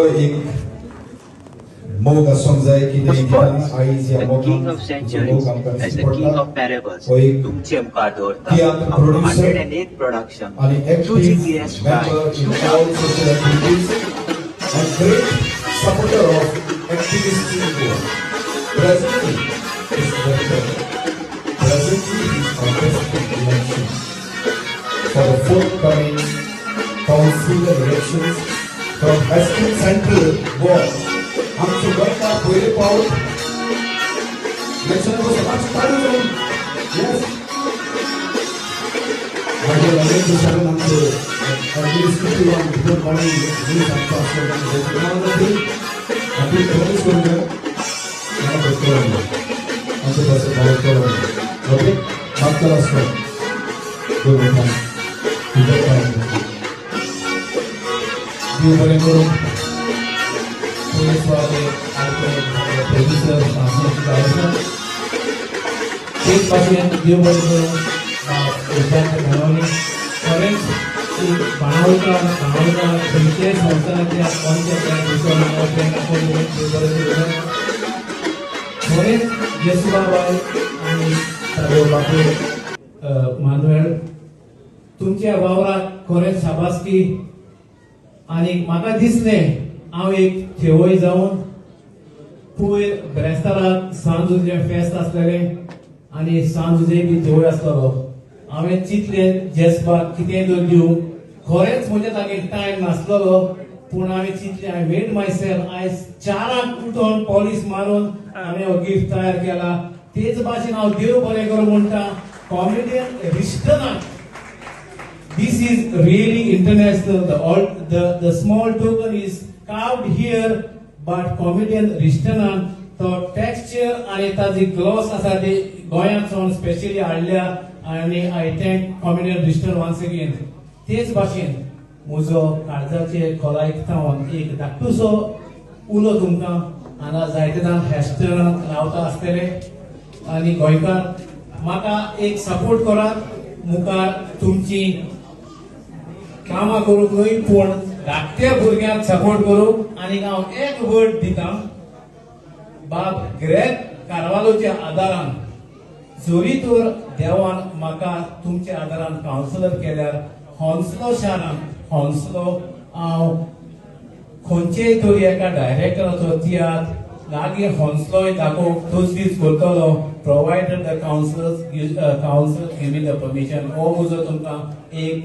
एक मोग आसूंक जाय कितें आयज ह्या King of centuries, as the king of parables, तुमचे मुखार दवरता. 108 production, 2 GPS prize, 2 social activities and great supporter of activists in Goa. Presently is contesting elections for the forthcoming council elections from Western Central Goa. आमचे गोंयकार पयले पावट election समाज चालू जावन यस मागीर अनेक दिसांनी आमचे एडमिनिस्ट्रेटिव्ह आनी भितर बॉडी न्यूज आमचो आसलो आमी प्रॉमिस करून मला करतलो आमचे पासून भाव करून ओके मागतो आसलो देव बरें करून पुलिस वाले प्रोड्यूसर एक पासून देव बरें करून उद्यान घडोवणी खरेंच बाणावळकार खंयच्याय संस्थानांतल्या कोणत्या खरेंच येसुबाबाई आनी ताजो बापूय मानवेळ तुमच्या वावराक खरेंच शाबासकी. आनी म्हाका दिसलें हांव एक थेवय जावन पयर ब्रेस्ताराक सांजुजें फेस्त आसलेलें आनी सांजुजे बी थेवय आसतलो. हांवें चिंतलें जेसबाक कितें तर दिवं. खरेंच म्हज्या तागेर टायम नासलेलो पूण हांवें चिंतलें हांवें मेड माय सेल्फ आयज 4 उठोन पॉलिश मारून हांवें हो गिफ्ट तयार केला. तेच भाशेन हांव देव बरें करूं म्हणटा. कॉमेडियन रिश्टनाक this is really international. The small token is carved here, but comedian Rishtanan तो texture आणि ताजी gloss आसा ते गोंयांतसून स्पेशली हाडल्या आणि I thank comedian Rishtan once again. तेच भाशेन म्हजो काळजाचे खोलायतावन एक धाकटूसो उलो तुमकां हांगा जायते जाण हॅशटॅगांक लावता आसतले आनी गोंयकार म्हाका एक सपोर्ट करात मुखार तुमची कामां करूंक न्हय पूण धाकट्या भुरग्यांक सपोर्ट करूंक. आनी हांव एक वर्ड दितां बाब ग्रेग कारवालोच्या आदारान जोरी तर देवान म्हाका तुमच्या आदारान कावन्सिलर केल्यार हॉन्सलो शारांत हॉन्सलो हांव खंयचेय तरी एका डायरेक्टराचो तियात्र लागीं हॉन्सलोय दाखोवंक तोच दीस करतलो provided the council give me the permission. हो म्हजो तुमकां एक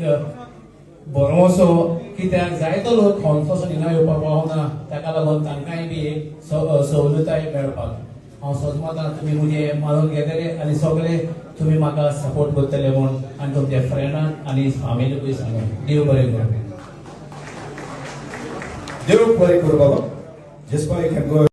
बरोसो कित्याक जायतो लोक हॉन्सलोसून हिंगा येवपाक पावना ताका लागून तांकांय बी एक सवलताय मेळपाक हांव सोजमतां तुमी म्हजे मानून घेतले आनी सगळे तुमी म्हाका सपोर्ट करतले म्हूण आनी तुमच्या फ्रेंडांक आनी फॅमिलीकूय सांगून देव बरें करूं. देव बरें करूं बाबा. जेसपा